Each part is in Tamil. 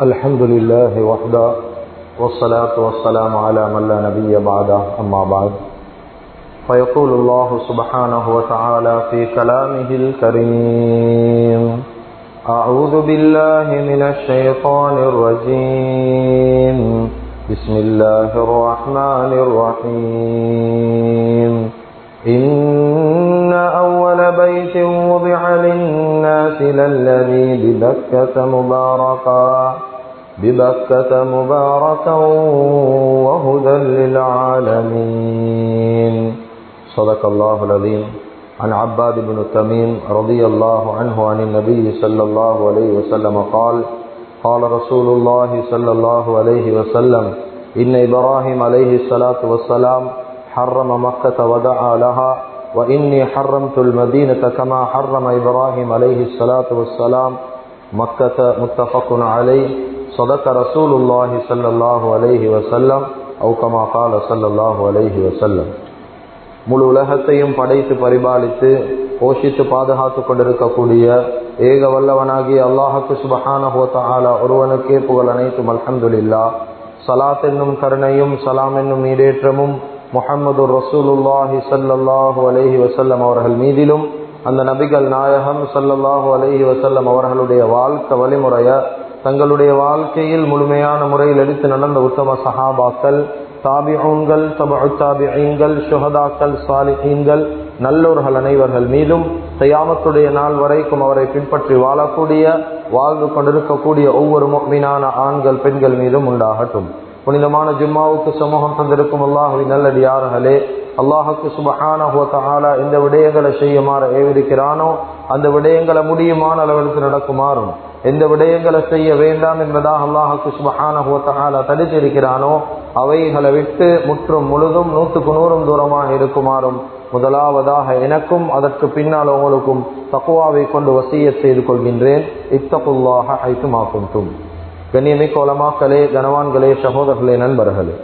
الحمد لله وحده والصلاة والسلام على من لا نبي بعده أما بعد فيقول الله سبحانه وتعالى في كلامه الكريم أعوذ بالله من الشيطان الرجيم بسم الله الرحمن الرحيم إن أول بيت وضع للناس للذي ببكة مباركا وهدى للعالمين صدق الله العظيم. عن عباد بن تميم رضي الله عنه عن النبي صلى الله عليه وسلم قال قال رسول الله صلى الله عليه وسلم إن إبراهيم عليه الصلاة والسلام حرم مكة ودعا لها وإني حرمت المدينة كما حرم إبراهيم عليه الصلاة والسلام مكة متفق عليه صدق رسول الله صلى الله عليه وسلم أو كما قال صلى الله عليه وسلم. முழு உலகத்தையும் படைத்து பரிபாலித்து போஷித்து பாதுகாத்து கொண்டிருக்கக்கூடிய ஏக வல்லவனாகிய அல்லாஹுக்கு சுப்ஹானஹு வ தஆலா ஒருவனுக்கே புகழ் அனைத்தும். அல்ஹம்துலில்லாஹ். ஸலாத் என்னும் கருணையும் சலாம் என்னும் ஈடேற்றமும் முஹம்மது ரசூலுல்லாஹி ஸல்லல்லாஹு அலைஹி வஸல்லம் அவர்கள் மீதிலும் அந்த நபிகள் நாயகம் ஸல்லல்லாஹு அலைஹி வஸல்லம் அவர்களுடைய வாழ்க்கை வழிமுறைய தங்களுடைய வாழ்க்கையில் முழுமையான முறையில் எடுத்து நடந்த உத்தம சஹாபாக்கள், தாபிஊன்கள், தபஉ தாபிஈன்கள், ஷுஹதாக்கள், சாலிஹீன்கள், நல்லோர்கள் அனைவர்கள் மீதும் கியாமத்துடைய நாள் வரைக்கும் அவரை பின்பற்றி வாழக்கூடிய வாழ்ந்து கொண்டிருக்கக்கூடிய ஒவ்வொரு முஃமினான ஆண்கள் பெண்கள் மீதும் உண்டாகட்டும். புனிதமான ஜும்மாவுக்கு சமூகம் தந்திருக்கும் அல்லாஹ்வின் நல்லடியார்களே, அல்லாஹுக்கு சுப்ஹானஹு வ தஆலா எந்த விடயங்களை செய்யுமாறு ஏவிருக்கிறானோ அந்த விடயங்களை முடியுமான அளவிற்கு நடக்குமாறும், எந்த விடயங்களை செய்ய வேண்டாம் என்பதாக அல்லாஹுக்கு சுப்ஹானஹு வ தஆலா தடுத்திருக்கிறானோ அவைகளை விட்டு முற்றும் முழுதும் 100% தூரமாக இருக்குமாறும் முதலாவதாக எனக்கும் அதற்கு பின்னால் உங்களுக்கும் தக்வாவை கொண்டு வசியத் செய்து கொள்கின்றேன். இத்தகுல்லாஹ ஹைதுமா குன்தும். கண்ணியமிக்க உலமாக்களே, கனவான்களே, சகோதரர்களே, நண்பர்களே,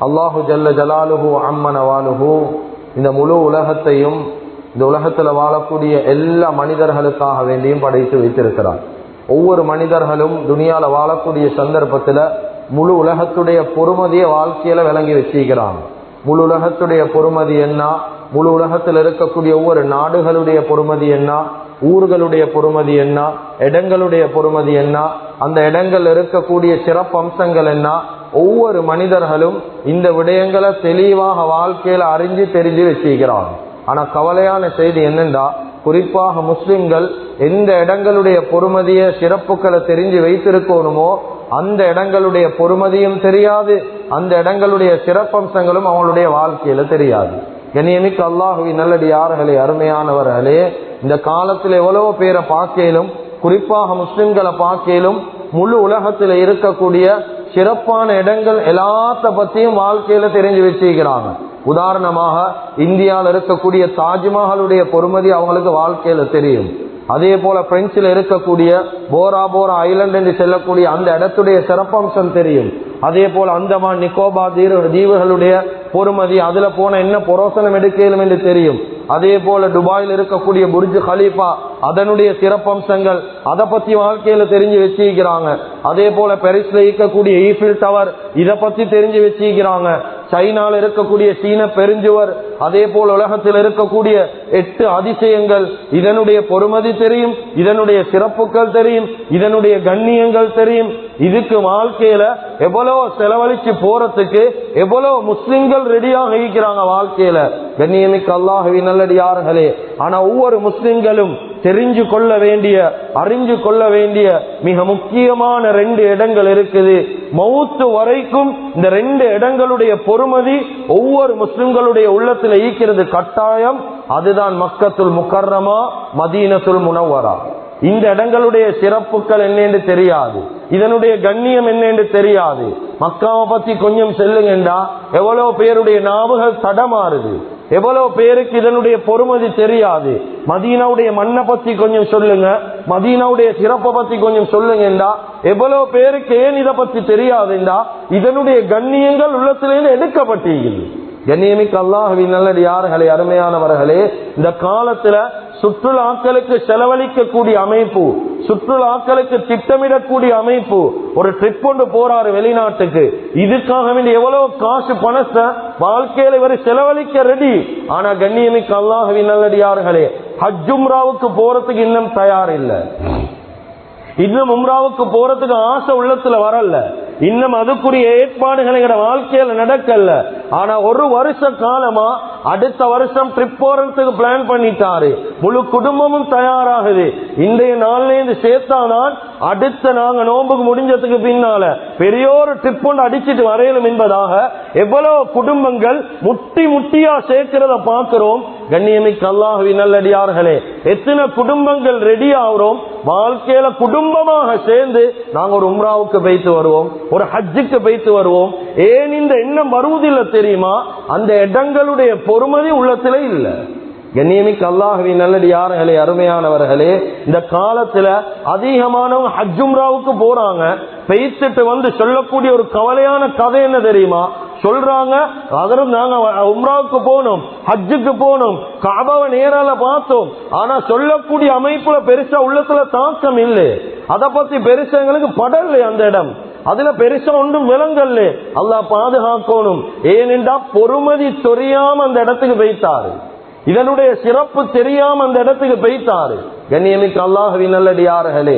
அல்லாஹு ஜல்ல ஜலாலுஹு அம்ம நவாலுஹு இந்த முழு உலகத்தையும் இந்த உலகத்தில் வாழக்கூடிய எல்லா மனிதர்களுக்காக வேண்டியும் படைத்து வைத்திருக்கிறார். ஒவ்வொரு மனிதர்களும் துனியால வாழக்கூடிய சந்தர்ப்பத்தில் முழு உலகத்துடைய பொறுமதியை வாழ்க்கையில விளங்கி வச்சிருக்கிறாங்க. முழு உலகத்துடைய பொறுமதி என்ன, முழு உலகத்தில் இருக்கக்கூடிய ஒவ்வொரு நாடுகளுடைய பொறுமதி என்ன, ஊர்களுடைய பொறுமதி என்ன, இடங்களுடைய பொறுமதி என்ன, அந்த இடங்கள் இருக்கக்கூடிய சிறப்பு அம்சங்கள் என்ன, ஒவ்வொரு மனிதர்களும் இந்த விடயங்களை தெளிவாக வாழ்க்கையில அறிஞ்சு தெரிஞ்சு வச்சிருக்கிறாங்க. ஆனா கவலையான செய்தி என்னென்றா, குறிப்பாக முஸ்லிம்கள் எந்த இடங்களுடைய பொறுமதியை சிறப்புகளை தெரிஞ்சு வைத்திருக்கணுமோ அந்த இடங்களுடைய பொறுமதியும் தெரியாது, அந்த இடங்களுடைய சிறப்பம்சங்களும் அவங்களுடைய வாழ்க்கையில தெரியாது. கண்ணியமிக்க அல்லாஹுவின் நல்லடியார்களே, அருமையானவர்களே, இந்த காலத்தில் எவ்வளவு பேரை பார்க்கலும், குறிப்பாக முஸ்லிம்களை பார்க்கலும், முழு உலகத்தில் இருக்கக்கூடிய சிறப்பான இடங்கள் எல்லாத்த பத்தியும் வாழ்க்கையில தெரிஞ்சு வச்சிருக்கிறாங்க. உதாரணமாக இந்தியாவில் இருக்கக்கூடிய தாஜ்மஹாலுடைய பொறுமதி அவங்களுக்கு வாழ்க்கையில தெரியும். அதே போல பிரெஞ்சில் இருக்கக்கூடிய போரா ஐலண்ட் என்று செல்லக்கூடிய அந்த இடத்துடைய சிறப்பம்சம் தெரியும். அதே போல அந்தமான் நிக்கோபார் தீவுகளுடைய பொறுமதி, அதுல போன என்ன புரோசனம் எடுக்கலும் என்று தெரியும். அதே போல துபாயில் இருக்கக்கூடிய புர்ஜ் கலீஃபா அதனுடைய சிறப்பம்சங்கள் அதை பத்தி வாழ்க்கையில தெரிஞ்சு வச்சிருக்கிறாங்க. அதே போல பாரிஸ்ல இருக்கக்கூடிய ஈஃபில் டவர் இதை பத்தி தெரிஞ்சு வச்சிருக்கிறாங்க. சைனால இருக்கக்கூடிய சீன பெருஞ்சுவர், அதே போல உலகத்தில் இருக்கக்கூடிய 8 அதிசயங்கள், இதனுடைய பொறுமதி தெரியும், இதனுடைய சிறப்புகள் தெரியும், இதனுடைய கண்ணியங்கள் தெரியும். இதுக்கு வாழ்க்கையில எவ்வளவு செலவழிச்சு போறதுக்கு எவ்வளவு முஸ்லிம்கள் ரெடியாக இருக்கிறாங்க வாழ்க்கையில. கண்ணியமிக்க அல்லாஹ்வின் நல்லடியார்களே, ஆனா ஒவ்வொரு முஸ்லிம்களும் தெரிஞ்சு கொள்ள வேண்டிய, அறிஞ்சு கொள்ள வேண்டிய மிக முக்கியமான 2 இடங்கள் இருக்குது. மௌத்து வரைக்கும் இந்த 2 இடங்களுடைய பொறுமதி ஒவ்வொரு முஸ்லிம்களுடைய உள்ளத்தில் ஈக்கிறது கட்டாயம். அதுதான் மக்கத்துல் முக்கர்ரமா, மதீனத்துல் முனவ்வரா. இந்த இடங்களுடைய சிறப்புகள் என்னென்று தெரியாது, இதனுடைய கண்ணியம் என்னென்று தெரியாது. மக்காவை பத்தி கொஞ்சம் சொல்லுங்கண்டா எவ்வளவு பேருடைய நாவுகள் தடமாறுது, எவ்வளவு பேருக்கு இதனுடைய பொறுமதி தெரியாது. மதீனாவுடைய மண்ணை பத்தி கொஞ்சம் சொல்லுங்க, மதீனாவுடைய சிறப்பை பத்தி கொஞ்சம் சொல்லுங்கண்டா எவ்வளவு பேருக்கு ஏன் இதை பத்தி தெரியாதுண்டா இதனுடைய கண்ணியங்கள் உள்ளத்திலிருந்து எடுக்கப்பட்டீர்கள். கண்ணியமிக்க அல்லாஹ்வின் நல்லடியார்களே, அருமையானவர்களே, இந்த காலத்துல சுற்றுலாக்களுக்கு செலவழிக்கக்கூடிய அமைப்பு, சுற்றுலாக்களுக்கு திட்டமிடக்கூடிய அமைப்பு. ஒரு ட்ரிப் கொண்டு போறாரு வெளிநாட்டுக்கு, இதுக்காக வேண்டிய எவ்வளவு காசு பணத்தை வாழ்க்கையில இவர் செலவழிக்க ரெடி. ஆனா கண்ணியமிக்க அல்லாஹ்வின் நல்லடியார்களே, ஹஜ் உம்ராவுக்கு போறதுக்கு இன்னும் தயார் இல்லை. இன்னும் உம்ராவுக்கு போறதுக்கு ஆசை உள்ளத்துல வரல. இன்னும் அதுக்குரிய ஏற்பாடுகள் எங்க வாழ்க்கையில நடக்கல. ஆனா ஒரு வருஷ காலமா அடுத்த வருஷம் ட்ரிப் போறதுக்கு பிளான் பண்ணிட்டாரு. முழு குடும்பமும் தயாராகுது. இன்றைய நாள்ல இருந்து சேர்த்தாதான் அடுத்த நாங்க நோம்புக்கு முடிஞ்சதுக்கு பின்னால பெரியோரு ட்ரிப் கொண்டு அடிச்சிட்டு வரையலும் என்பதாக எவ்வளவு குடும்பங்கள் முட்டி முட்டியா சேர்க்கிறத பார்க்கிறோம். கண்ணியமிக்க அல்லாஹ்வின் நல்லடியார்களே, எத்தனை குடும்பங்கள் ரெடி ஆகிறோம், வாழ்க்கையில குடும்பமாக சேர்ந்து நாங்க ஒரு உம்ராவுக்கு போய்த்து வருவோம், ஒரு ஹஜ்ஜுக்கு போய்த்து வருவோம். ஏன் இந்த எண்ணம் வருவதில்லை தெரியுமா? அந்த இடங்களுடைய பொறுமதி உள்ளத்திலே இல்ல. கண்ணியமிக்க அல்லாஹ்வின் நல்லடியார்களே, அருமையானவர்களே, இந்த காலத்துல அதிகமானவங்க ஹஜ் உம்ராவுக்கு போறாங்க. பெய்த்துட்டு வந்து சொல்லக்கூடிய ஒரு கவலையான கதை என்ன தெரியுமா? சொல்றாங்க, அதற்கு நாங்க உம்ராவுக்கு போனோம், ஹஜ்ஜுக்கு போனோம், காபாவை நேரால பார்த்தோம். ஆனா சொல்லக்கூடிய அமைப்புல பெருசா உள்ளத்துல தாக்கம் இல்லை. அதை பத்தி பெருசா எங்களுக்கு படல. அந்த இடம் அதுல பெருசா ஒன்றும் விளங்கல்ல. அல்லாஹ் பாதுகாக்கணும். ஏனென்றா பொறுமதி தெரியாம அந்த இடத்துக்கு போய்த்தாரு, இதனுடைய சிறப்பு தெரியாம அந்த இடத்துக்கு போய்த்தாரு. கண்ணியமிக்க அல்லாஹ்வின் நல்லடியார்களே,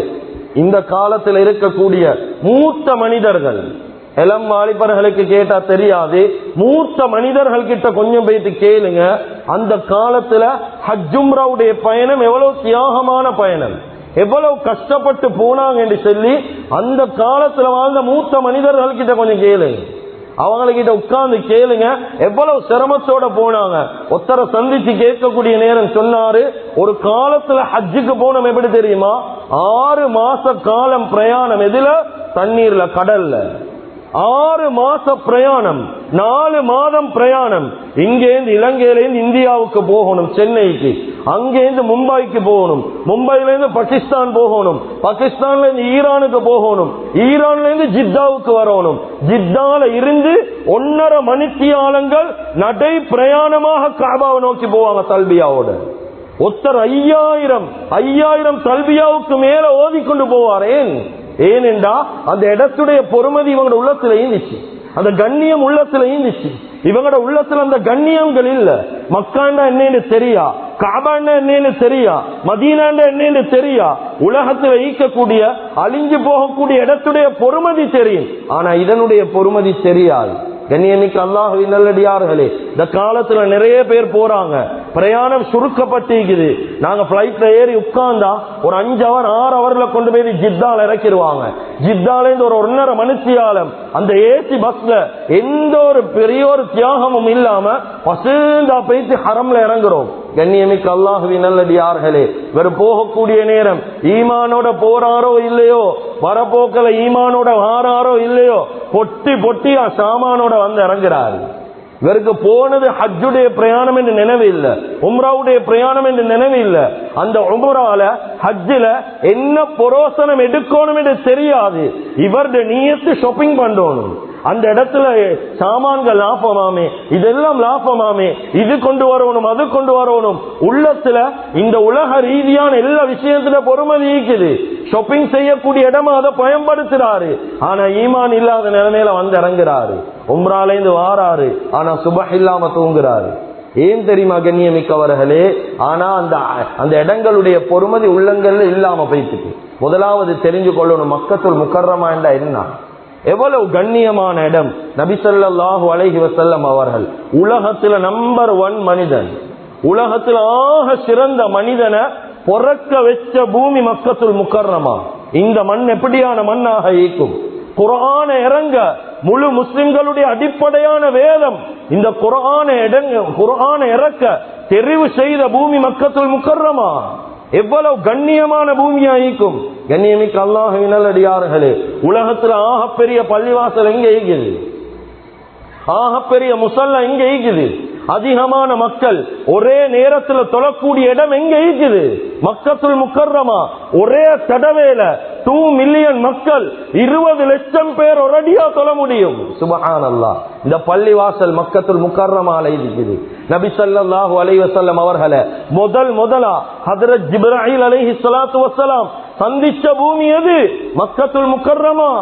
இந்த காலத்தில் இருக்கக்கூடிய மூத்த மனிதர்கள், இளம் வாலிபர்களுக்கு கேட்டா தெரியாது, மூத்த மனிதர்கள் கிட்ட கொஞ்சம் போயிட்டு கேளுங்க. அந்த காலத்துல ஹஜ் உம்ராவுடைய பயணம் எவ்வளவு தியாகமான பயணம், எவ்வளவு கஷ்டப்பட்டு போனாங்க என்று சொல்லி அந்த காலத்துல வாழ்ந்த மூத்த மனிதர்கள் கிட்ட கொஞ்சம் கேளுங்க. அவங்ககிட்ட உட்கார்ந்து கேளுங்க, எவ்வளவு சிரமத்தோட போனாங்க. ஒத்தரை சந்திச்சு கேட்கக்கூடிய நேரம் சொன்னாரு, ஒரு காலத்துல ஹஜ்ஜுக்கு போனோம் எப்படி தெரியுமா? 6 மாச காலம் பிரயாணம். எதுல? தண்ணீர்ல, கடல்ல. 6 மாச பிரயாணம், 4 மாதம் பிரயாணம். இங்கேருந்து இலங்கையிலேருந்து இந்தியாவுக்கு போகணும், சென்னைக்கு. அங்கேருந்து மும்பைக்கு போகணும், மும்பைல இருந்து பாகிஸ்தான் போகணும், பாகிஸ்தான்ல இருந்து ஈரானுக்கு போகணும், ஈரான்ல இருந்து ஜித்தாவுக்கு வரணும். ஜித்தால இருந்து 1.5 மணித்தியாலங்கள் நடை பிரயாணமாக காபாவை நோக்கி போவாங்க தல்பியாவோட. ஒருத்தர் 5000 தல்பியாவுக்கு மேல ஓதிக்கொண்டு போவார். ஏனென்றா அந்த இடத்துடைய பொறுமதி இவங்களோட உள்ளத்துல இருந்துச்சு, அந்த கண்ணியம் உள்ளத்துல இருந்துச்சு. இவங்களோட உள்ளத்துல அந்த கண்ணியங்கள் இல்ல. மக்காண்டா என்னன்னு தெரியா, காபாண்டா என்னன்னு தெரியா, மதீனாண்டா என்னன்னு தெரியா. உலகத்துல ஈக்கக்கூடிய அழிஞ்சு போகக்கூடிய இடத்துடைய பொறுமதி தெரியும், ஆனா இதனுடைய பொறுமதி தெரியாது. கண்ணியமிக்க அல்லாஹ்வின் நல்லடியார்களே, இந்த காலத்துல நிறைய பேர் போறாங்க, பிரயாணம் சுருக்கப்பட்டிருக்குது. நாங்க பிளைட்ல ஏறி உட்கார்ந்தா ஒரு 5 ஹவர் 6 ஹவர்ல கொண்டு போய் ஜித்தால இறக்கிடுவாங்க. ஜித்தால இருந்து ஒரு 1.5 மணித்தியாலம் அந்த ஏசி பஸ்ல எந்த ஒரு பெரிய ஒரு தியாகமும் இல்லாம பசுந்தா போயிட்டு ஹரம்ல இறங்குறோம். கண்ணியமிக்க அல்லாஹ்வின் நல்லடியார்களே, இவர் போகக்கூடிய நேரம் ஈமானோட போறாரோ இல்லையோ, வரப்போக்கல ஈமானோட வாராரோ இல்லையோ, பொட்டி பொட்டியா சாமானோட வந்து இறங்குறாரு. இவருக்கு போனது ஹஜ்ஜுடைய பிரயாணம் என்று நினைவு இல்லை, உம்ராவுடைய பிரயாணம் என்று நினைவு இல்லை. அந்த உம்ரால ஹஜ்ஜில என்ன புரோசனம் எடுக்கணும் என்று தெரியாது. இவருடைய நியத்து ஷாப்பிங் பண்ணணும். அந்த இடத்துல சாமான்கள் லாபமாமே, இதெல்லாம் லாபமாமே, இது கொண்டு வரணும், அது கொண்டு வரணும். உள்ளத்துல இந்த உலக ரீதியான எல்லா விஷயத்துல பொறுமதி இருக்குது. ஷாப்பிங் செய்யக்கூடிய இடமா அதை பயன்படுத்துறாரு. ஆனா ஈமான் இல்லாத நிலைமையில வந்து இறங்குறாரு. உம்ராலேந்து வாராரு, ஆனா சுபஹ் இல்லாம தூங்குறாரு. ஏன் தெரியுமா கண்ணியமிக்கவர்களே? ஆனா அந்த இடங்களுடைய பொறுமதி உள்ளங்கள்ல இல்லாம போயிட்டு. முதலாவது தெரிஞ்சு கொள்ளணும், மக்கத்துல் முக்கர்ரமா என்றா என்ன, எவ்வளவு கண்ணியமான இடம். நபி ஸல்லல்லாஹு அலைஹி வஸல்லம் அவர்கள் உலகத்துல நம்பர் 1 மனிதன், உலகத்தில் ஆக சிறந்த மனிதனை பொறக்க வச்ச பூமி மக்கத்துல் முக்கர்ரமா. இந்த மண் எப்படியான மண்ணாக இருக்கும்? குர்ஆன் இறங்க முழு முஸ்லிம்களுடைய அடிப்படையான வேதம். இந்த குர்ஆன் இறக்க தெரிவு செய்த பூமி மக்கத்துல் முக்கர்ரமா. எவ்வளவு கண்ணியமான பூமியாயிக்கும். கண்ணியமிக்க அல்லாஹ்வின் நல்லடியார்களே, உலகத்துல ஆகப்பெரிய பள்ளிவாசல் எங்க இருக்குது? ஆகப்பெரிய முசல்லா எங்க இருக்குது? அதிகமான மக்கள் ஒரே நேரத்தில் தொழக்கூடிய இடம் எங்க இருக்குது? மக்கத்துல் முக்கர்ரமா. ஒரே தடவையில 2 மில்லியன் மக்கள் 20 லட்சம் பேர் ஒரடியா தொழ முடியும். சுப்ஹானல்லாஹ். இந்த பள்ளிவாசல் மக்கத்துல் முக்கர்ரமால இருக்குது. நபி ஸல்லல்லாஹு அலைஹி வஸல்லம் அவர்களை முதலா ஹஜ்ரத் ஜிப்ராயில் அலைஹிஸ்ஸலாத்து வஸ்ஸலாம் சந்திச்ச பூமி எது? மக்கத்துல் முக்கர்ரமா.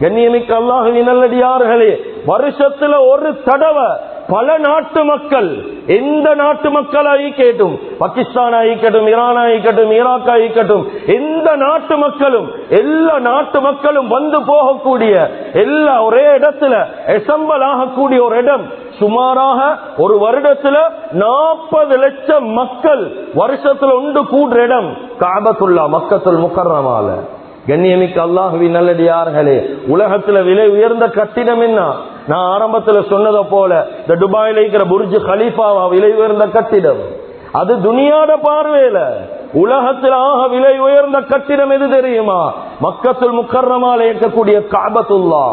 கண்ணியமிக்க அல்லாஹ்வின் நல்லடியார்களே, வருஷத்துல ஒரு தடவை பல நாட்டு மக்கள், எந்த நாட்டு மக்கள் ஆயிக்கட்டும், பாகிஸ்தான் ஆயிக்கட்டும், ஈரான் ஆயிக்கட்டும், ஈராக் ஆயிக்கட்டும், எந்த நாட்டு மக்களும் எல்லா நாட்டு மக்களும் வந்து போகக்கூடிய எல்லா ஒரே இடத்துல அசெம்பிள் ஆகக்கூடிய ஒரு இடம், சுமாராக ஒரு வருடத்துல 40 லட்சம் மக்கள் வருஷத்துல ஒன்று கூடுற இடம் காபத்துல்லா, மக்கத்துல் முக்கர்ரமால. கண்ணியமிக்க அல்லாஹ்வின் நல்லடியார்களே, உலகத்துல விலை உயர்ந்த கட்டிடம் என்ன? நான் ஆரம்பத்துல சொன்னதை போல இந்த துபாயில இருக்கிற புர்ஜ் கலீஃபாவா விலை உயர்ந்த கட்டிடம். அது துனியாட பார்வையில உலகத்தில் ஆக விலை உயர்ந்த கட்டிடம் எது தெரியுமா? மக்கத்துல் முக்கர்ரமால இருக்கக்கூடிய காபத்துல்லா.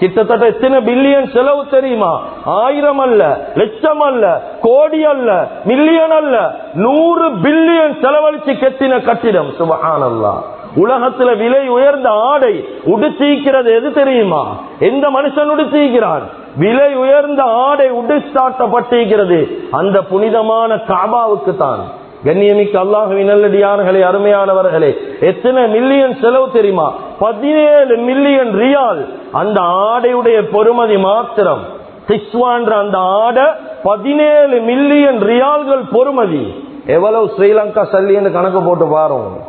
கிட்டத்தட்ட எத்தனை பில்லியன் செலவு தெரியுமா? 1000 அல்ல, லட்சம் அல்ல, கோடி அல்ல, மில்லியன் அல்ல, 100 பில்லியன் செலவழிச்சு கட்டின கட்டிடம். சுப்ஹானல்லாஹ். உலகத்துல விலை உயர்ந்த ஆடை உடுத்திக்கிறது எது தெரியுமா? எந்த மனுஷன் உடுத்திக்கிறான்? விலை உயர்ந்த ஆடை உடுத்தாட்டப்பட்டிருக்கிறது அந்த புனிதமான காபாவுக்கு தான். கண்ணியமிக்க அல்லாஹ்வின் நல்லடியார்களே, அருமையானவர்களே, எத்தனை மில்லியன் செலவு தெரியுமா? 17 மில்லியன் ரியால். அந்த ஆடையுடைய பொறுமதி மாத்திரம் சிக்ஸ்வான்ற அந்த ஆடை 17 மில்லியன் ரியால்கள் பொறுமதி. எவ்வளவு ஸ்ரீலங்கா சல்லின்னு கணக்கு போட்டு பாருங்க.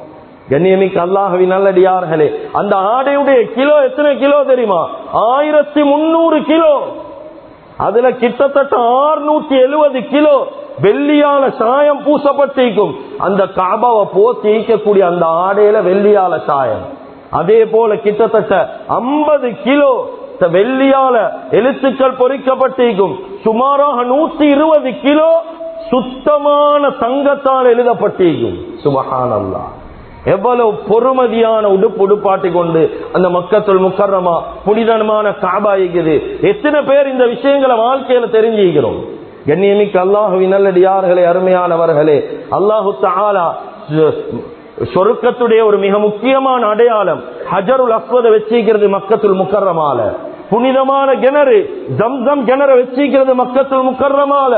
கண்ணியமிக்க அல்லாஹ்வின் நல்லடியார்களே, அந்த ஆடையுடைய கிலோ எத்தனை கிலோ தெரியுமா? 1300 கிலோ. அதுல கிட்டத்தட்ட 670 கிலோ வெள்ளியால சாயம் பூசப்பட்டிருக்கும். அந்த காபாவை போத்தி ஈக்கக்கூடிய அந்த ஆடையில வெள்ளியால சாயம். அதே போல கிட்டத்தட்ட 50 கிலோ வெள்ளியால எழுத்துக்கள் பொறிக்கப்பட்டிருக்கும். சுமாராக 120 கிலோ சுத்தமான தங்கத்தால் எழுதப்பட்டிருக்கும். சுப்ஹானல்லாஹ். எவ்வளவு பொறுமதியான உடுப்பாட்டி கொண்டு அந்த மக்கத்துல் முக்கர்ரமா புனிதமான காபா இருக்குது. எத்தனை பேர் இந்த விஷயங்களை வாழ்க்கையில தெரிஞ்சுக்கிறோம்? கண்ணியமிக்க அல்லாஹ்வின் நல்லடியார்களே, அருமையானவர்களே, அல்லாஹு தஆலா சொர்க்கத்துடைய ஒரு மிக முக்கியமான அடையாளம் ஹஜருல் அஸ்வத வச்சிக்கிறது மக்கத்துல் முக்கர்ரமால. புனிதமான கிணறு ஜம்சம் கிணறு வச்சிக்கிறது மக்கத்துல் முக்கர்ரமால.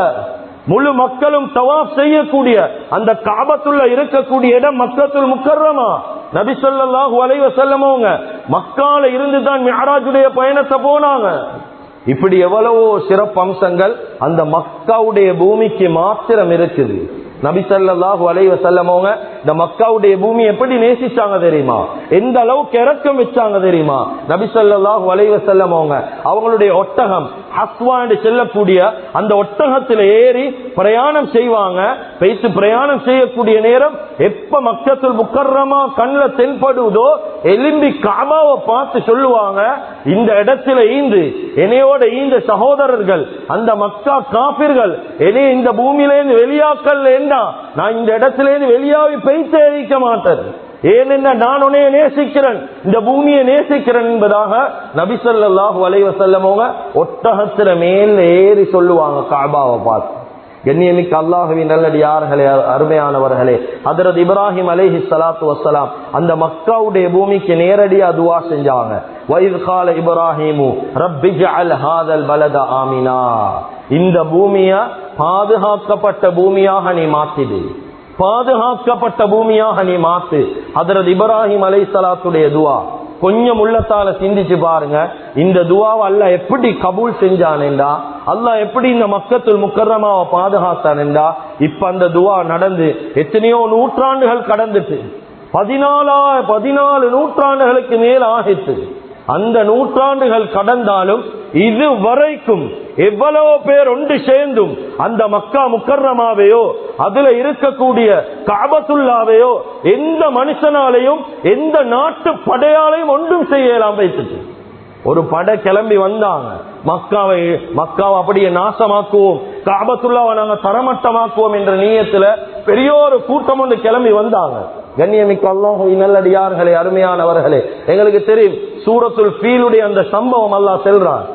முழு மக்களும் தவாப் செய்யக்கூடிய அந்த காபத்துள்ள இருக்கக்கூடிய இடம் மக்கத்துல் முக்கர்ரமா. நபி ஸல்லல்லாஹு அலைஹி வஸல்லம் அவங்க மக்கால இருந்து தான் மிஅராஜுடைய பயணத்தை போனாங்க. இப்படி எவ்வளவோ சிறப்பு அம்சங்கள் அந்த மக்காவுடைய பூமிக்கு மாத்திரம் இருக்குது. நபி ஸல்லல்லாஹு அலைஹி வஸல்லம் அவங்க இந்த மக்காவுடைய பூமி எப்படி நேசிச்சாங்க தெரியுமா? எந்த அளவுக்கு இரக்கம் வச்சாங்க தெரியுமா? நபி ஸல்லல்லாஹு அலைஹி வஸல்லம் அவங்க அவங்களுடைய ஒட்டகம் ஹஸ்வா என்று செல்லக்கூடிய அந்த ஒட்டகத்தில் ஏறி பிரயாணம் செய்வாங்க. பேசி பிரயாணம் செய்யக்கூடிய நேரம் எப்ப மக்கத்துல் முக்கர்ரமா கண்ணில் தென்படுவதோ எலும்பி காபாவை பார்த்து சொல்லுவாங்க, இந்த இடத்துல ஈந்து என்னையோட ஈந்த சகோதரர்கள் அந்த மக்கா காபிர்கள் என்னை இந்த பூமியிலேருந்து வெளியாக்கல் என்றா நான் இந்த இடத்திலேருந்து வெளியாவி பேய்த்து அறிக்க மாட்டேன். ஏனென்ன நான் உன்னைய நேசிக்கிறேன், இந்த பூமியை நேசிக்கிறேன் என்பதாக நபி ஸல்லல்லாஹு அலைஹி வஸல்லம் அவங்க ஒட்டகத்துல மேல ஏறி சொல்லுவாங்க காபாவை பார்த்து. கண்ணியமிக்க அல்லாஹ்வின் நல்லடியார்களே, அருமையானவர்களே, ஹஜ்ரத் இப்ராஹிம் அலைஹிஸ்ஸலாத்து வஸ்ஸலாம் அந்த மக்காவுடைய பூமிக்கு நேரடியா துஆ செஞ்சாங்க. வஇத் கால இப்ராஹீமு ரப்பி ஜஅல் ஹாதல் பலத ஆமினா. இந்த பூமியை பாதுகாக்கப்பட்ட பூமியாக நீ மாத்திடு, பாதுகாக்கப்பட்ட பூமியாக நீ மாத்து. ஹஜ்ரத் இப்ராஹிம் அலைஹிஸ்ஸலாத்துடைய துஆ கொஞ்சம் உள்ளத்தால சிந்திச்சு பாருங்க. இந்த துஆவை அல்லாஹ் எப்படி கபூல் செஞ்சானேண்டா, அல்லாஹ் எப்படி இந்த மக்கத்துல் முக்கர்ரமாவை பாதுகாத்தானேண்டா, இப்ப அந்த துஆ நடந்து எத்தனையோ நூற்றாண்டுகள் கடந்துட்டு 14 நூற்றாண்டுகளுக்கு மேல் ஆகிட்டு. அந்த நூற்றாண்டுகள் கடந்தாலும் இது வரைக்கும் எவ்வளவு பேர் ஒன்று சேர்ந்தும் அந்த மக்கா முக்கர்ரமாவையோ அதுல இருக்கக்கூடிய காபத்துல்லாவையோ எந்த மனுஷனாலையும் எந்த நாட்டு படையாலையும் ஒன்றும் செய்யலாம் வைத்துட்டு ஒரு படை கிளம்பி வந்தாங்க. மக்காவை அப்படியே நாசமாக்குவோம், காபத்துல்லாவை நாங்க தரமட்டமாக்குவோம் என்ற நியத்துல பெரிய ஒரு கூட்டம் ஒன்று கிளம்பி வந்தாங்க. கண்ணியமிக்க அல்லாஹ்வின் நல்லடியார்களே, அருமையானவர்களே, எங்களுக்கு தெரியும் சூரத்துல் ஃபீலுடைய அந்த சம்பவம் அல்லாஹ் சொல்றான்.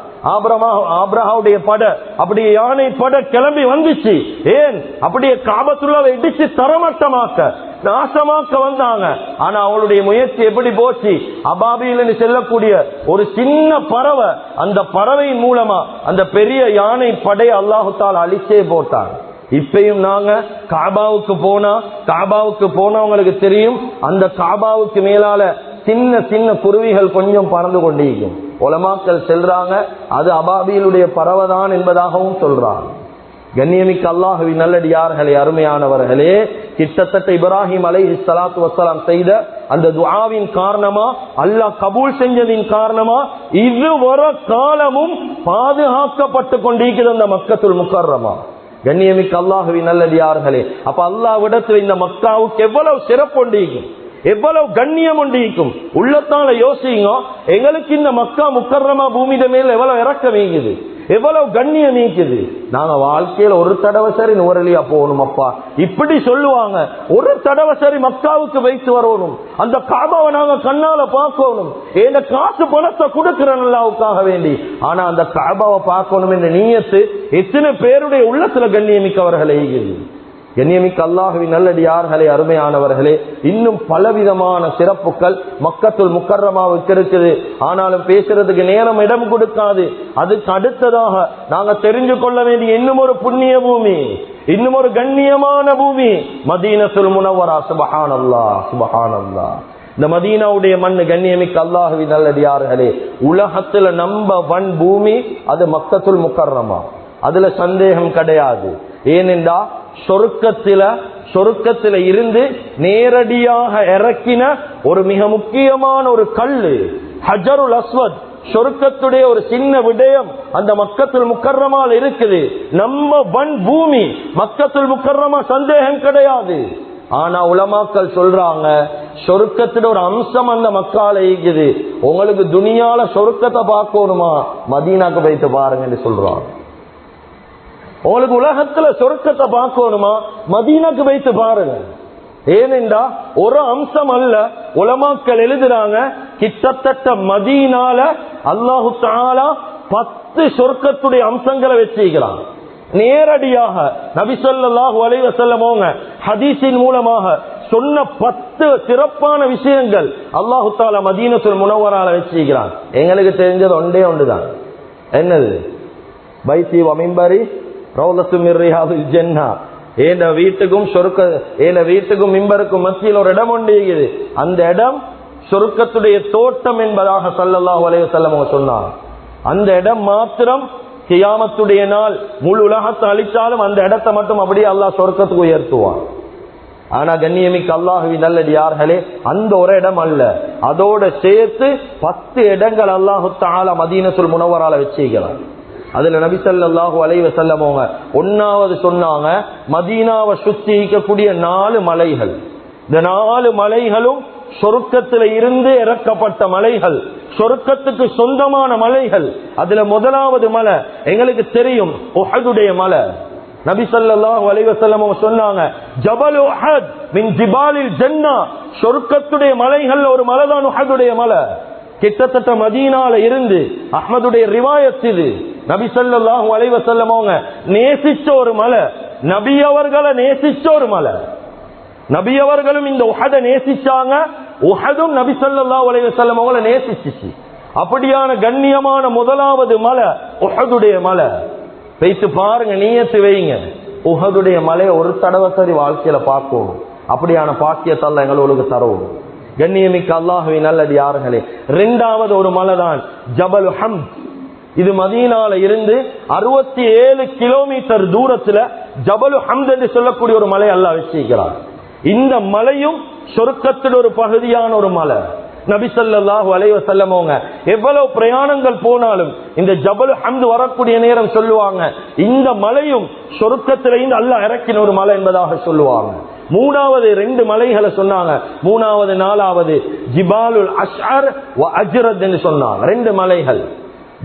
ஆபிரகாவுடைய படை அப்படியே யானை படை கிளம்பி வந்துச்சு. ஏன் அப்படியே காபத்துல்லாவை இடிச்சு தரமட்டமாக்க. நாசமாக்க வந்தாங்க. ஆனா அவங்களுடைய முயற்சி எப்படி போச்சு? அபாபீல் செல்லக்கூடிய ஒரு சின்ன பறவை, அந்த பறவையின் மூலமா அந்த பெரிய யானை படையை அல்லாஹு தஆலா அழிச்சே போட்டாங்க. இப்பயும் நாங்க காபாவுக்கு போனவங்களுக்கு தெரியும், அந்த காபாவுக்கு மேலால சின்ன சின்ன குருவிகள் கொஞ்சம் பறந்து கொண்டிருக்கும். உலமாக்கள் செல்றாங்க, அது அபாபீலுடைய பறவைதான் என்பதாகவும் சொல்றாங்க. கண்ணியமிக்க அல்லாஹ்வின் நல்லடியார்களே, அருமையானவர்களே, கிட்டத்தட்ட இப்ராஹிம் அலைஹிஸ்ஸலாத்து வஸ்ஸலாம் செய்த அந்த துஆவின் காரணமா, அல்லாஹ் கபூல் செஞ்சதின் காரணமா இதுவரை காலமும் பாதுகாக்கப்பட்டு கொண்டிருக்கிறது அந்த மக்கத்துல் முக்கர்ரமா. கண்ணியமிக்க அல்லாஹ்வின் நல்லடியார்களே, அப்ப அல்லாஹ்விடத்தில் இந்த மக்காவுக்கு எவ்வளவு சிறப்பு உண்டிக்கும், எவ்வளவு கண்ணியம் உண்டிக்கும். உள்ளத்தால யோசிங்க, எங்களுக்கு இந்த மக்கா முக்கர்ரமா பூமியிட மேல எவ்வளவு இறக்கம் நீக்குது, எவ்வளவு கண்ணியம் நீக்குது. நாங்க வாழ்க்கையில ஒரு தடவை சரி நுவரலியா போகணும் அப்பா இப்படி சொல்லுவாங்க. ஒரு தடவை சரி மக்காவுக்கு வைத்து வரணும், அந்த காபாவை நாங்க கண்ணால பார்க்கணும், ஏன் காசு பணத்தை கொடுக்கிறேன் அல்லாஹ்வுக்காக வேண்டி. ஆனா அந்த காபாவை பார்க்கணும் என்ற நியத்து எத்தனை பேருடைய உள்ளத்துல கண்ணியமிக்கவர்களே இருக்குது. கண்ணியமிக்க அல்லாஹ்வின் நல்லடியார்களே, அருமையானவர்களே, இன்னும் பலவிதமான சிறப்புகள் மக்கத்துல் முக்கர்ரமாவுக்கு இருக்குது. ஆனாலும் பேசுறதுக்கு நேரம் இடம் கொடுக்காது. அதுக்கு அடுத்ததாக நாங்க தெரிஞ்சு கொள்ள வேண்டிய இன்னும் ஒரு புண்ணிய பூமி, இன்னும் ஒரு கண்ணியமான பூமி மதீனத்துல் முனவ்வரா. சுப்ஹானல்லாஹ், சுப்ஹானல்லாஹ். இந்த மதீனாவுடைய மண் கண்ணியமிக்க அல்லாஹ்வின் நல்லடியார்களே, உலகத்துல நம்பர் 1 பூமி அது மக்கத்துல் முக்கர்ரமா. அதுல சந்தேகம் கிடையாது. ஏனென்றா சொர்க்கத்தில இருந்து நேரடியாக இறக்கின ஒரு மிக முக்கியமான ஒரு கல்லு ஹஜருல் அஸ்வத், சொர்க்கத்துடைய ஒரு சின்ன விடயம் அந்த மக்கத்துல் முக்கர்ரமால் இருக்குது. நம்பர் 1 பூமி மக்கத்துல் முக்கர்ரமா, சந்தேகம் கிடையாது. ஆனா உலமாக்கள் சொல்றாங்க, சொர்க்கத்துல ஒரு அம்சம் அந்த மக்கால இருக்குது. உங்களுக்கு துனியால சொர்க்கத்தை பார்க்கணுமா, மதீனாக்கு போயிட்டு பாருங்க என்று சொல்றாங்க. உங்களுக்கு உலகத்துல சொர்க்கத்தை பார்க்கணுமா, மதீனாக்கு வைத்து பாருங்க. ஏனென்றா ஒரு அம்சம் அல்ல, உலமாக்கள் எழுதுறாங்க, கிட்டத்தட்ட மதீனால அல்லாஹு தஆலா 10 சொர்க்கத்துடைய அம்சங்களை வச்சிருக்கிறான். நேரடியாக நபி ஸல்லல்லாஹு அலைஹி வஸல்லம் அவங்க ஹதீஸின் மூலமாக சொன்ன 10 சிறப்பான விஷயங்கள் அல்லாஹு தஆலா மதீனத்துல் முனவ்வரால வச்சிருக்கிறான். எங்களுக்கு தெரிஞ்சது ஒன்றே ஒன்றுதான். என்னது? பைத்தி வ மிம்பரி ரௌலத்து மின் ரியாதில் ஜன்னah. ஏன வீட்டுக்கும் மிம்பருக்கும் மத்தியில் ஒரு இடம் உண்டு. அந்த இடம் சொர்க்கத்துடைய தோட்டம் என்பதாக ஸல்லல்லாஹு அலைஹி வஸல்லம் சொன்னார். அந்த இடம் மாத்திரம் கியாமத்துடைய நாள் முழு உலகத்தை அழிச்சாலும் அந்த இடத்தை மட்டும் அப்படியே அல்லாஹ் சொர்க்கத்துக்கு உயர்த்துவான். ஆனா கண்ணியமிக்க அல்லாஹ்வின் நல்லடியார்களே, அந்த ஒரு இடம் அல்ல, அதோட சேர்த்து 10 இடங்கள் அல்லாஹு தஆலா மதீனத்துல் முனவ்வரால வச்சிருக்கிறார். அதுல நபி ஸல்லல்லாஹு அலைஹி வஸல்லம் அவங்க ஒன்னாவது சொன்னாங்க, மதீனாவை சுத்தி இருக்கக்கூடிய 4 மலைகள். இந்த 4 மலைகளும் சொர்க்கத்தில இருந்து இறக்கப்பட்ட மலைகள், சொர்க்கத்துக்கு சொந்தமான மலைகள். அதுல முதலாவது மலை எங்களுக்கு தெரியும், உஹதுடைய மலை. நபி ஸல்லல்லாஹு அலைஹி வஸல்லம் சொன்னாங்க, ஜபல் உஹத் மின் ஜிபாலில் ஜன்னah, சொர்க்கத்துடைய மலைகள் ஒரு மலை தான் உஹதுடைய மலை. கிட்டத்தட்ட மதீனால இருந்து அஹ்மதுடைய ரிவாயத் இது. நபி ஸல்லல்லாஹு அலைஹி வஸல்லம் அவங்க நேசிச்ச ஒரு மலை, நபி அவர்களை நேசிச்ச ஒரு மலை. நபி அவர்களும் இந்த உஹத நேசிச்சாங்க, உஹதும் நபி ஸல்லல்லாஹு அலைஹி வஸல்லம் அவங்களை நேசிச்சிச்சு. அப்படியான கண்ணியமான முதலாவது மலை உஹதுடைய மலை. வைத்து பாருங்க, நியத்து வைங்க, உஹதுடைய மலையை ஒரு தடவை சரி வாழ்க்கையில பார்க்கணும். அப்படியான பாக்கியத்தை அல்லாஹ் எங்களுக்கு தருவோம். கண்ணியமிக்க அல்லாஹ்வின் நல்லடியார்களே, 2வது ஒரு மலை தான் ஜபல் ஹம்த். இது மதீனால இருந்து 67 கிலோமீட்டர் தூரத்துல ஜபல் ஹம்த் என்று சொல்லக்கூடிய ஒரு மலை அல்லாஹ் வச்சிருக்கிறார். இந்த மலையும் சொர்க்கத்தில் ஒரு பகுதியான ஒரு மலை. நபி ஸல்லல்லாஹு அலைஹி வஸல்லம் அவங்க எவ்வளவு பிரயாணங்கள் போனாலும் இந்த ஜபல் ஹம்த் வரக்கூடிய நேரம் சொல்லுவாங்க, இந்த மலையும் சொர்க்கத்திலிருந்து அல்லாஹ் இறக்கின ஒரு மலை என்பதாக சொல்லுவாங்க. 3வது 2 மலைகளை சொன்னாங்க. 3வது 4வது ஜிபாலுல் அஷ்அர் வ அஜ்ரத் என்று சொன்னாங்க. 2 மலைகள்,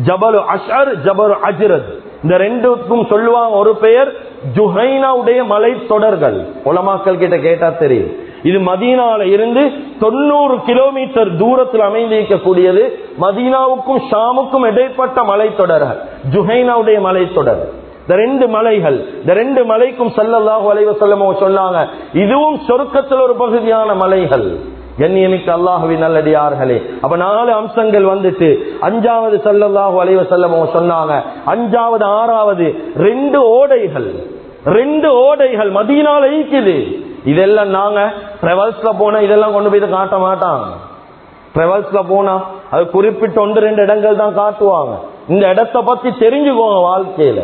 ஜபல் அஷ்அர், ஜபல் அஜ்ரத். இந்த 2க்கும் சொல்லுவாங்க ஒரு பெயர் ஜுஹைனாவுடைய மலை தொடர்கள். உலமாக்கள் கிட்ட கேட்டா தெரியும். இது மதீனால இருந்து 90 கிலோமீட்டர் தூரத்தில் அமைந்திருக்கக்கூடியது. மதீனாவுக்கும் ஷாமுக்கும் இடைப்பட்ட மலை தொடர்கள், ஜுஹைனாவுடைய மலை தொடர். இந்த 2 மலைகள், இந்த 2 மலைக்கும் ஸல்லல்லாஹு அலைஹி வஸல்லம் சொன்னாங்க இதுவும் சொர்க்கத்தில் ஒரு பகுதியான மலைகள். கண்ணியமிக்க அல்லாஹ்வின் நல்லடியார்களே, அப்ப 4 அம்சங்கள் வந்துட்டு 5வது ஸல்லல்லாஹு அலைஹி வஸல்லம் சொன்னாங்க 5வது 6வது 2 ஓடைகள், 2 ஓடைகள் மதீனால இருக்குது. இதெல்லாம் நாங்க டிராவல்ஸ்ல போனா இதெல்லாம் கொண்டு போய் காட்ட மாட்டாங்க. டிராவல்ஸ்ல போனா அது குறிப்பிட்ட 1-2 இடங்கள் தான் காட்டுவாங்க. இந்த இடத்தை பத்தி தெரிஞ்சுக்கோங்க, வாழ்க்கையில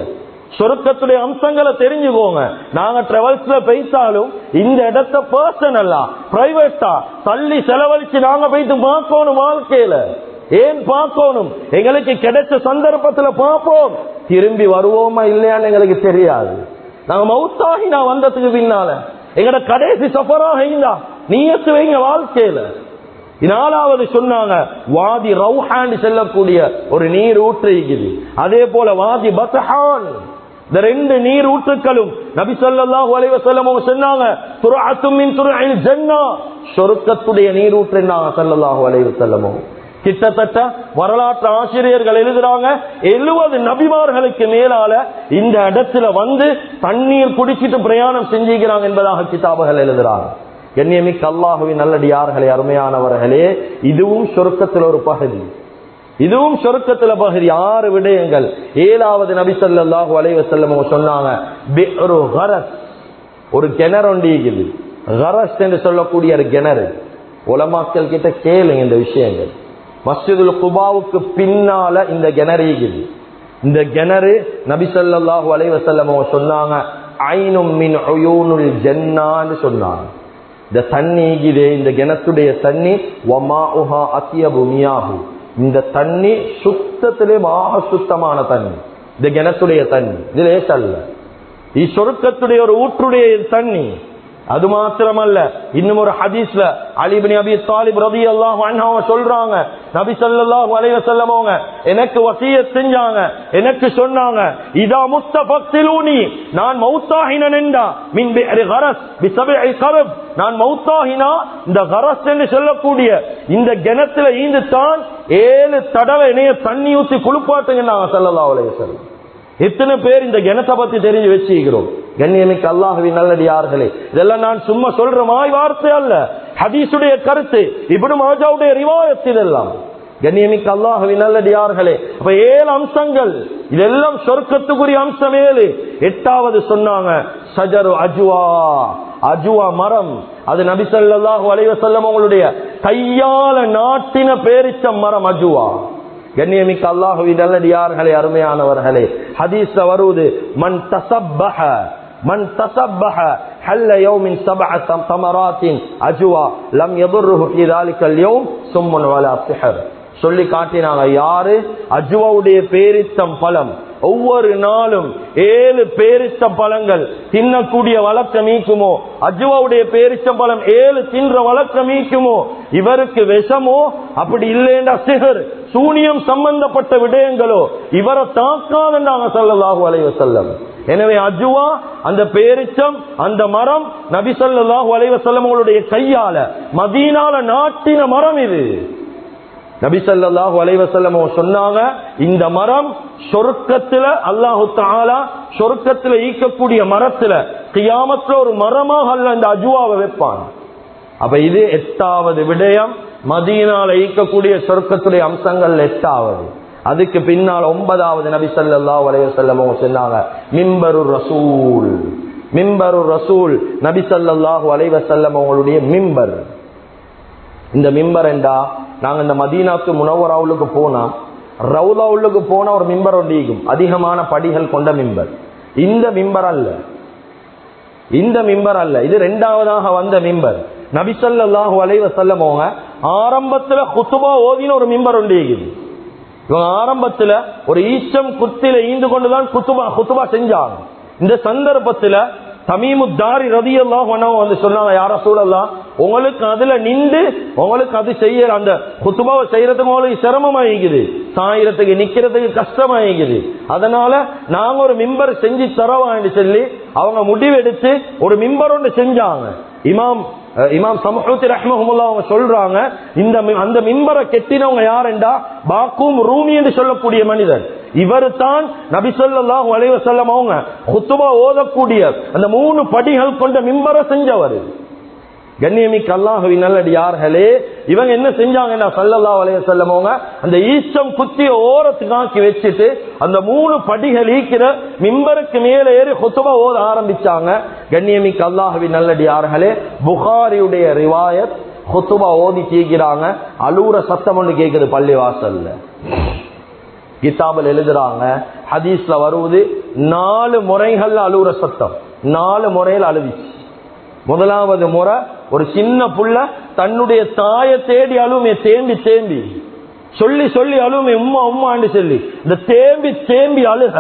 சொர்க்கத்துடைய அம்சங்களை தெரிஞ்சுக்கோங்க. நாங்க டிராவல்ஸ்ல போய்த்தாலும் இந்த இடத்தை பர்சனலா பிரைவேட்டா தள்ளி செலவழிச்சு நாங்க போயிட்டு பார்க்கணும். வாழ்க்கையில ஏன் பார்க்கணும்? எங்களுக்கு கிடைச்ச சந்தர்ப்பத்துல பார்ப்போம், திரும்பி வருவோமா இல்லையான்னு எங்களுக்கு தெரியாது. நாங்க மௌத்தாகி நான் வந்ததுக்கு பின்னால எங்கட கடைசி சஃபராக இருந்தா நீயத்து வைங்க வாழ்க்கையில. 4வது சொன்னாங்க வாதி ரௌஹான் செல்லக்கூடிய ஒரு நீர் ஊற்று இருக்குது. அதே போல வாதி பத்ஹான், இந்த 2 நீர் ஊற்றுக்களும் நபி ஸல்லல்லாஹு அலைஹி வஸல்லம் சொன்னாங்க துர்அத்தும் மின் துர்இல் ஜன்னah, சொர்க்கத்துடைய நீர் ஊற்றுனாங்க ஸல்லல்லாஹு அலைஹி வஸல்லம். கிட்டத்தட்ட வரலாற்று ஆசிரியர்கள் எழுதுறாங்க 70 நபிமார்களுக்கு மேலால இந்த இடத்துல வந்து தண்ணீர் குடிச்சிட்டு பிரயாணம் செஞ்சுக்கிறாங்க என்பதாக கிதாபுகள் எழுதுறாங்க. கண்ணியமிக்க அல்லாஹ்வின் நல்லடியார்களே, அருமையானவர்களே, இதுவும் சொர்க்கத்தில் ஒரு பகுதி, இதுவும் சொர்க்கத்துல பகுதி. 6 விடயங்கள். 7வது நபி ஸல்லல்லாஹு அலைஹி வஸல்லம் சொன்னாங்க பிஅரு கரஸ், ஒரு கிணறு இருக்குது. கரஸ் என்று சொல்லக்கூடிய ஒரு கிணறு. உலமாக்கள் கிட்ட கேளுங்க இந்த விஷயங்கள். மஸ்ஜிதுல் குபாவுக்கு பின்னால இந்த கிணறு இருக்குது. இந்த கிணறு நபி ஸல்லல்லாஹு அலைஹி வஸல்லம் சொன்னாங்க ஐனும் மின் உயூனுல் ஜன்னான்னு சொன்னாங்க. இந்த தண்ணி இதே, இந்த கிணத்துடைய தண்ணி வமாஉஹா அத்யபு மியாஹு, இந்த தண்ணி சுத்தத்திலே மகா சுத்தமான தண்ணி. இந்த கிணத்துடைய தண்ணி இது லேசல்ல, இது சொர்க்கத்துடைய ஒரு ஊற்றுடைய தண்ணி. அது மாத்திரமல்ல, இன்னும் ஒரு ஹதீஸ்ல அலி இப்னு அபி தாலிப் ரலியல்லாஹு அன்ஹு சொல்றாங்க நபி ஸல்லல்லாஹு அலைஹி வஸல்லம் எனக்கு வசியத் செஞ்சாங்க, எனக்கு சொன்னாங்க இதா முஸ்தஃபக்திலூனி, நான் மௌத்தாஹினன்டா மின் பிஅரி கரஸ் பிசபிஇ கரப், நான் மௌத்தாஹினா இந்த கரஸ் என்று சொல்லக்கூடிய இந்த கிணத்துல ஈந்து தான் 7 தடவை என்னைய தண்ணி ஊத்தி குளிப்பாட்டுங்க ஸல்லல்லாஹு அலைஹி வஸல்லம். எத்தனை பேர் இந்த கிணத்தை பத்தி தெரிஞ்சு வச்சுக்கிறோம்? கண்ணியமிக்க அல்லாஹ்வின் நல்லடியார்களே, இதெல்லாம் நான் சும்மா சொல்ற மாய் வார்த்தை அல்ல, ஹதீஸுடைய கருத்து, இப்னு மாஜாவுடைய ரிவாயத். இதெல்லாம் கண்ணியமிக்க அல்லாஹ்வின் நல்லடியார்களே, அப்ப 7 அம்சங்கள், இதெல்லாம் சொர்க்கத்துக்குரிய அம்சம் 7. 8வது சொன்னாங்க ஷஜரு அஜ்வா, அஜ்வா மரம். அது நபி ஸல்லல்லாஹு அலைஹி வஸல்லம் அவங்களுடைய கையால நாட்டின பேரிச்ச மரம் அஜ்வா. கண்ணியமிக்க அல்லாஹ்வின் நல்லடியார்களே, அருமையானவர்களே, ஹதீஸ்ல வருது மன் தஸப்பஹ ஹல்ல யௌமின் 7 தமராத்தின் அஜ்வா லம் யதுர்ருஹு ஃபீ தாலிகல் யௌம் சும்மன் வலா சிஹர். சொல்லி காட்டினாங்க யாரு அஜ்வாவுடைய பேரிச்சம் பழம் ஒவ்வொரு நாளும் 7 பேரிச்சம் பழங்கள் தின்னக்கூடிய வழக்கம் ஈக்குமோ, அஜ்வாவுடைய பேரிச்சம் பழம் 7 தின்ற வழக்கம் ஈக்குமோ, இவருக்கு விஷமோ அப்படி இல்லைண்டா சிஹர் சூனியம் சம்பந்தப்பட்ட விடயங்களோ இவரை தாக்காதுன்றாங்க ஸல்லல்லாஹு அலைஹி வஸல்லம். எனவே அஜ்வா அந்த பேரிச்சம் அந்த மரம் நபி ஸல்லல்லாஹு அலைஹி வஸல்லம் அவங்களுடைய கையால மதீனால நாட்டின மரம். இது நபி ஸல்லல்லாஹு அலைஹி வஸல்லம் சொன்னாங்க இந்த மரம் சொர்க்கத்துல அல்லாஹு தஆலா சொர்க்கத்துல ஈக்கக்கூடிய மரத்துல கியாமத்துல ஒரு மரமாக அல்லாஹ் இந்த அஜ்வாவை வைப்பான். அப்ப இது 8வது விடயம், மதீனால ஈக்கக்கூடிய சொர்க்கத்துடைய அம்சங்கள் 8வது. அதுக்கு பின்னால் 9வது நபி ஸல்லல்லாஹு அலைஹி வஸல்லம் சொன்னாங்க மிம்பருர் ரசூல். மிம்பருர் ரசூல் நபி ஸல்லல்லாஹு அலைஹி வஸல்லம் அவங்களுடைய மிம்பர். இந்த மிம்பர் என்றா நாங்க இந்த மதீனாக்கு முனவ்வராவுக்கு போனா ரவுலாவுக்கு போனா ஒரு மிம்பர் ஒன்றிக்கும், அதிகமான படிகள் கொண்ட மிம்பர். இந்த மிம்பர் அல்ல, இந்த மிம்பர் அல்ல, இது 2வதாக வந்த மிம்பர். நபி ஸல்லல்லாஹு அலைஹி வஸல்லம் அவங்க ஆரம்பத்துல குத்துபா ஓதின ஒரு மிம்பர் ஒன்றிக்குது. இவங்க ஆரம்பத்துல ஒரு ஈச்சம் குத்தில ஈந்து கொண்டுதான் குத்துபா செஞ்சாங்க. இந்த சந்தர்ப்பத்துல தமீமுத்தாரி ரலியல்லாஹு அன்ஹு வந்து சொன்னாங்க யா ரசூலல்லாஹ், உங்களுக்கு அதுல நின்று உங்களுக்கு அது செய்ய அந்த குத்துபாவை செய்யறதுக்கு உங்களுக்கு சிரமமாயிக்குது, சாயிரத்துக்கு நிக்கிறதுக்கு கஷ்டமாயிக்குது, அதனால நாங்க ஒரு மிம்பர் செஞ்சு தரவான்னு சொல்லி அவங்க முடிவெடுத்து ஒரு மிம்பர் ஒன்று செஞ்சாங்க. இமாம் சமஹூத்தி ரஹ்மஹுல்லாஹ் அவங்க சொல்றாங்க அந்த மிம்பரை கெட்டினவங்க யாருண்டா பாக்கூம் ரூமி என்று சொல்லக்கூடிய மனிதர். இவர் தான் நபி ஸல்லல்லாஹு அலைஹி வஸல்லம் அவங்க குத்துபா ஓதக்கூடிய அந்த 3 படிகள் கொண்ட மிம்பரை செஞ்சவர். கண்ணியமிக்க அல்லாஹ்வின் நல்லடியார்களே, இவங்க என்ன செஞ்சாங்கன்னா ஸல்லல்லாஹு அலைஹி வஸல்லம் அவங்க அந்த ஈச்சம் குத்திய ஓரத்துக்கு ஆக்கி வச்சுட்டு அந்த 3 படிகள் ஈக்கிற மிம்பருக்கு மேலே ஏறி குத்துபா ஓத ஆரம்பிச்சாங்க. கண்ணியமிக்க அல்லாஹ்வின் நல்லடியார்களே, புகாரியுடைய ரிவாயத், குத்துபா ஓதி கேட்கிறாங்க, அழுவுற சத்தம் ஒன்று கேட்குது பள்ளி வாசல்ல. கிதாபில் எழுதுறாங்க, ஹதீஸ்ல வருவது 4 முறைகள் அழுவுற சத்தம், 4 முறையில் அழுவிச்சு. முதலாவது முறை ஒரு சின்ன புள்ள தன்னுடைய தாயை தேடி அழுமே, தேம்பி தேம்பி சொல்லி சொல்லி அழுமே, உம்மா உம்மான்னு சொல்லி இந்த தேம்பி தேம்பி அழுக,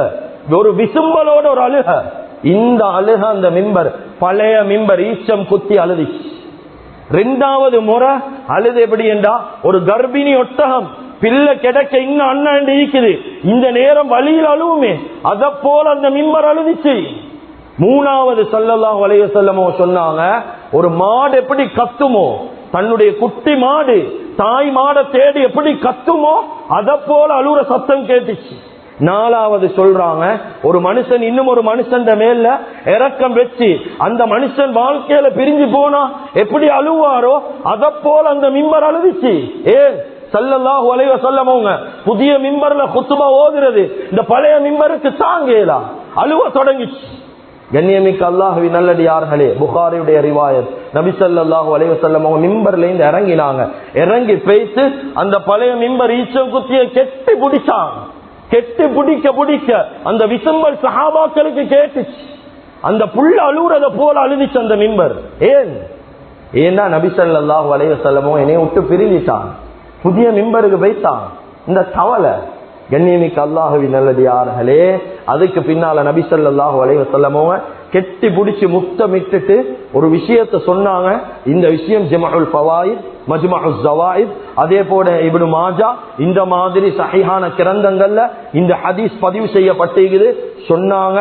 ஒரு விசும்பலோட ஒரு அழுக. இந்த அழுக அந்த மிம்பர், பழைய மிம்பர் ஈச்சம் குத்தி அழுதிச்சு. 2வது முறை அழுது எப்படி என்றா, ஒரு கர்ப்பிணி ஒட்டகம் பிள்ளை கிடைக்க இன்னும் அண்ணாண்டு இருக்குது, இந்த நேரம் வழியில் அழுவுமே, அத போல அந்த மிம்பர் அழுதிச்சு. 3வது ஸல்லல்லாஹு அலைஹி வஸல்லம் சொன்னாங்க, ஒரு மாடு எப்படி கத்துமோ, தன்னுடைய குட்டி மாடு தாய் மாடை தேடி எப்படி கத்துமோ அத போல அழுற சத்தம் கேட்டுச்சு. 4வது சொல்றாங்க, ஒரு மனுஷன் இன்னும் ஒரு மனுஷன் மேல இரக்கம் வச்சு அந்த மனுஷன் வாழ்க்கையில பிரிஞ்சு போனா எப்படி அழுவாரோ அத போல அந்த மிம்பர் அழுதுச்சு. ஸல்லல்லாஹு அலைஹி வஸல்லம் அவங்க புதிய மிம்பர்ல குத்துபா ஓதுறது இந்த பழைய மிம்பருக்கு தாங்கேலா அழுவ தொடங்கிச்சு. கண்ணியமிக்க அல்லாஹ்வின் நல்லடியார்களே, புகாரியுடைய ரிவாயத், நபி ஸல்லல்லாஹு அலைஹி வஸல்லம் அவங்க மிம்பர்ல இருந்து இறங்கினாங்க. இறங்கி போயிட்டு அந்த பழைய மிம்பர் ஈச்சம் குத்திய கெட்டி பிடிச்சாங்க. கெட்டி பிடிக்க பிடிக்க அந்த விசும்பல் சஹாபாக்களுக்கு கேட்டுச்சு. அந்த புள்ள அழுறத போல அழுதிச்சு அந்த மிம்பர். ஏன்னா நபி ஸல்லல்லாஹு அலைஹி வஸல்லம் என்னைய விட்டு பிரிஞ்சிட்டான், புதிய மிம்பருக்கு போய்த்தான். இந்த கவலை கண்ணியமிக்க அல்லாஹ்வின் நல்லடியார்களே, அதுக்கு பின்னால நபி ஸல்லல்லாஹு அலைஹி வஸல்லம் கெட்டி பிடிச்சு முத்தமிட்டுட்டு ஒரு விஷயத்தை சொன்னாங்க. இந்த விஷயம் ஜம்உல் ஃபவாயித், மஜ்மஉஸ் ஸவாயித், அதே போல இப்னு மாஜா, இந்த மாதிரி சஹீஹான கிரந்தங்கள்ல இந்த ஹதீஸ் பதிவு செய்யப்பட்டிருக்குது. சொன்னாங்க,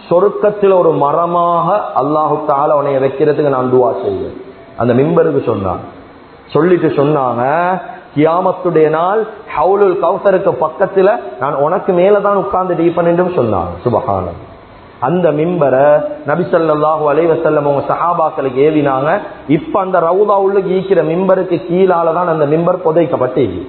சொர்க்கத்தில் ஒரு மரமாக அல்லாஹ் தஆலா உன்னை வைக்கிறதுக்கு நான் துஆ செய்வேன். அந்த மிம்பருக்கு சொன்னாங்க. சொல்லிட்டு சொன்னாங்க, கியாமத்துடைய நாள் ஹவுலுல் கௌசருக்கு பக்கத்துல நான் உனக்கு மேலதான் உட்கார்ந்து டீப்பன் என்றும் சொன்னாங்க. சுபஹானல்லாஹ். அந்த மிம்பரை நபி ஸல்லல்லாஹு அலைஹி வஸல்லம் அவங்க சஹாபாக்களுக்கு ஏவினாங்க. இப்ப அந்த ரவுதா உள்ளுக்கு ஈக்கிற மிம்பருக்கு கீழாலதான் அந்த மிம்பர் புதைக்கப்பட்டது.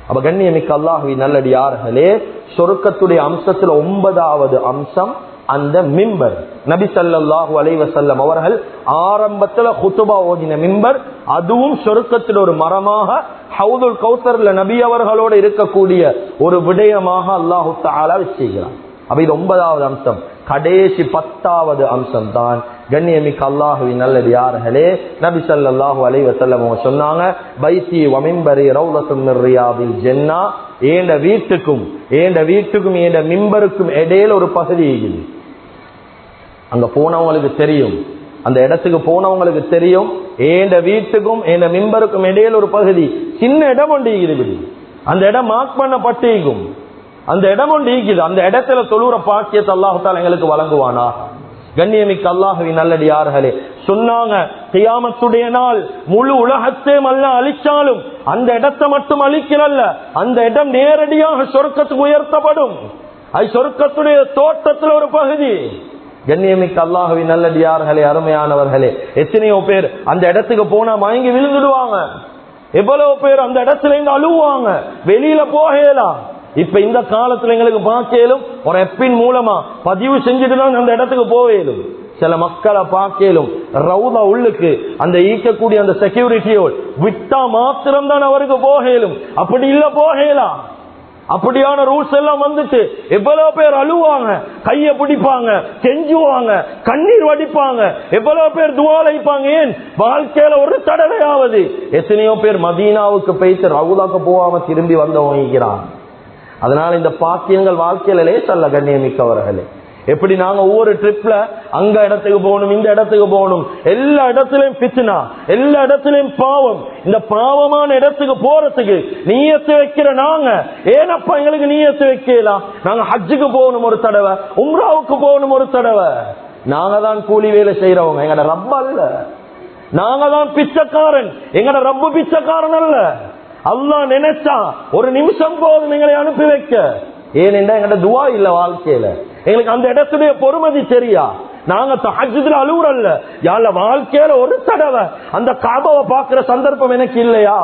அப்ப கண்ணியமிக்க அல்லாஹ்வின் நல்லடியார்களே, சொர்க்கத்துடைய அம்சத்துல 9வது அம்சம் அந்த மிம்பர். நபி ஸல்லல்லாஹு அலைஹி வஸல்லம் அவர்கள் ஆரம்பத்துல குத்துபா ஓதின மிம்பர், அதுவும் சொர்க்கத்தில் ஒரு மரமாக ஹவுதுல் கௌசர்ல நபி அவர்களோடு இருக்கக்கூடிய ஒரு விடயமாக அல்லாஹ் தஆலா வச்சிருக்கிறார். அப்ப இது 9வது அம்சம். கடைசி 10வது அம்சம் தான் கண்ணியமிக்க அல்லாஹ்வின் நல்லடியார்களே, நபி ஸல்லல்லாஹு அலைஹி வஸல்லம் சொன்னாங்க, பைத்தி வ மிம்பரி ரௌலத்தும் மின் ரியாதில் ஜன்னah, ஏண்ட வீட்டுக்கும் ஏண்ட மிம்பருக்கும் இடையில ஒரு பகுதி இருக்குது. அங்க போனவங்களுக்கு தெரியும், அந்த இடத்துக்கு போனவங்களுக்கு தெரியும், ஏண்ட வீட்டுக்கும் ஏண்ட மிம்பருக்கும் இடையில ஒரு பகுதி, சின்ன இடம் ஒன்று இருக்குது. அந்த இடம் மார்க் பண்ணப்பட்டிருக்கும். அந்த இடம் ஒன்று இருக்குது. அந்த இடத்துல தொழுற பாக்கியத்தை அல்லாஹ் தஆலா எங்களுக்கு வழங்குவானா? கண்ணியமிக்க அல்லாஹ்வின் நல்லடியார்களே, சொன்னாங்க, கியாமத்துடைய நாள் முழு உலகத்தையும் அல்லாஹ் அழிச்சாலும் அந்த இடத்தை மட்டும் அழிக்கிறல்ல, அந்த இடம் நேரடியாக சொர்க்கத்துக்கு உயர்த்தப்படும். அது சொர்க்கத்துடைய தோட்டத்தில் ஒரு பகுதி. கண்ணியமிக்க அல்லாஹ்வின் நல்லடியார்களே, அருமையானவர்களே, எத்தனையோ பேர் அந்த இடத்துக்கு போனா மயங்கி விழுந்துடுவாங்க. எவ்வளவு பேர் அந்த இடத்துல இருந்து அழுவாங்க, வெளியில போகலாம். இப்ப இந்த காலத்துல எங்களுக்கு பார்க்கலும் ஒரு எப்பின் மூலமா பதிவு செஞ்சுட்டு தான் அந்த இடத்துக்கு போவேலும். சில மக்களை பார்க்கலும் ரவுதா உள்ளுக்கு அந்த ஈக்கக்கூடிய அந்த செக்யூரிட்டியோடு விட்டா மாத்திரம் தான் அவருக்கு போகலும், அப்படி இல்ல போகலாம். அப்படியான ரூல்ஸ் எல்லாம் வந்துட்டு எவ்வளவு பேர் அழுவாங்க, கைய பிடிப்பாங்க, கெஞ்சுவாங்க, கண்ணீர் வடிப்பாங்க, எவ்வளவு பேர் துவாலைப்பாங்க. ஏன் வாழ்க்கையில ஒரு தடவையாவது எத்தனையோ பேர் மதீனாவுக்கு போயிட்டு ரவுதாக்கு போகாம திரும்பி வந்தவங்க. அதனால இந்த பாக்கியங்கள் வாழ்க்கையில லேசல்ல கண்ணியமிக்கவர்களே. எப்படி நாங்க ஒவ்வொரு ட்ரிப்ல அங்க இடத்துக்கு போகணும், இந்த இடத்துக்கு போகணும், எல்லா இடத்துலயும் பிச்சுனா, எல்லா இடத்துலயும் பாவம். இந்த பாவமான இடத்துக்கு போறதுக்கு நீயத்து வைக்கிற நாங்க ஏனப்பா எங்களுக்கு நீயத்து வைக்கலாம்? நாங்க ஹஜ்ஜுக்கு போகணும் ஒரு தடவை, உம்ராவுக்கு போகணும் ஒரு தடவை. நாங்க தான் கூலி வேலை செய்யறவங்க, எங்கட ரப்ப அல்ல. நாங்க தான் பிச்சைக்காரன், எங்கட ரப்பு பிச்சைக்காரன் அல்ல. அல்லாஹ் நினைச்சா ஒரு நிமிஷம் போதும் எங்களை அனுப்பி வைக்க. ஏனென்றா எங்கட துவா இல்ல வாழ்க்கையில. எங்களுக்கு அந்த இடத்துடைய பொறுமதி தெரியா. நாங்க தஹஜ்ஜுதுல அழுவுறல்ல, யாழ்ல வாழ்க்கையில ஒரு தடவை அந்த காபாவை பார்க்கிற சந்தர்ப்பம் எனக்கு இல்லையா?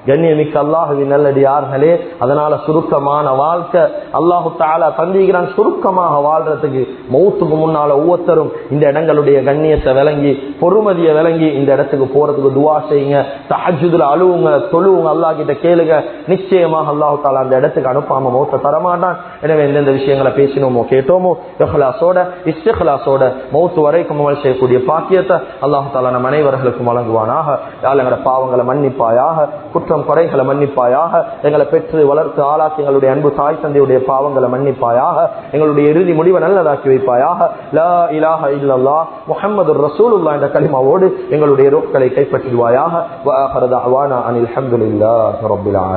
கண்ணியமிக்க அல்லாஹுவின் நல்லடியார்களே, அதனால சுருக்கமான வாழ்க்கை அல்லாஹு தஆலா தந்திக்கிறான். சுருக்கமாக வாழ்றதுக்கு மௌத்துக்கு முன்னால ஒவ்வொருத்தரும் இந்த இடங்களுடைய கண்ணியத்தை விளங்கி பொறுமதியை விளங்கி இந்த இடத்துக்கு போறதுக்கு துவா செய்யுங்க. தஹஜ்ஜுதுல அழுவுங்க, தொழுவுங்க, அல்லாஹ் கிட்ட கேளுங்க. நிச்சயமாக அல்லாஹு தஆலா அந்த இடத்துக்கு அனுப்பாம மௌத்த தரமாட்டான். எனவே எந்தெந்த விஷயங்களை பேசினோமோ கேட்டோமோ இஹ்லாஸோட இஸ்திக்லாஸோட மௌத்து வரைக்கும் அமல் செய்யக்கூடிய பாக்கியத்தை அல்லாஹு தஆலா நம் அனைவர்களுக்கும் வழங்குவானாக. யாழ் எங்களோட பாவங்களை மன்னிப்பாயாக, குற்றம் குறைகளை மன்னிப்பாயாக. எங்களை பெற்று வளர்த்து ஆளாக்கி எங்களுடைய அன்பு தாய் தந்தையுடைய பாவங்களை மன்னிப்பாயாக. எங்களுடைய இறுதி முடிவை நல்லதாக்கி வைப்பாயாக. லா இலாஹ இல்லல்லாஹ் முஹம்மதுர் ரசூலுல்லாஹ் என்ற கலிமாவோடு எங்களுடைய ரூஹ்களை கைப்பற்றிடுவாயாக. வ ஆகிரு தஅவானா அனில் ஹம்துலில்லாஹி ரப்பில் ஆலமீன்.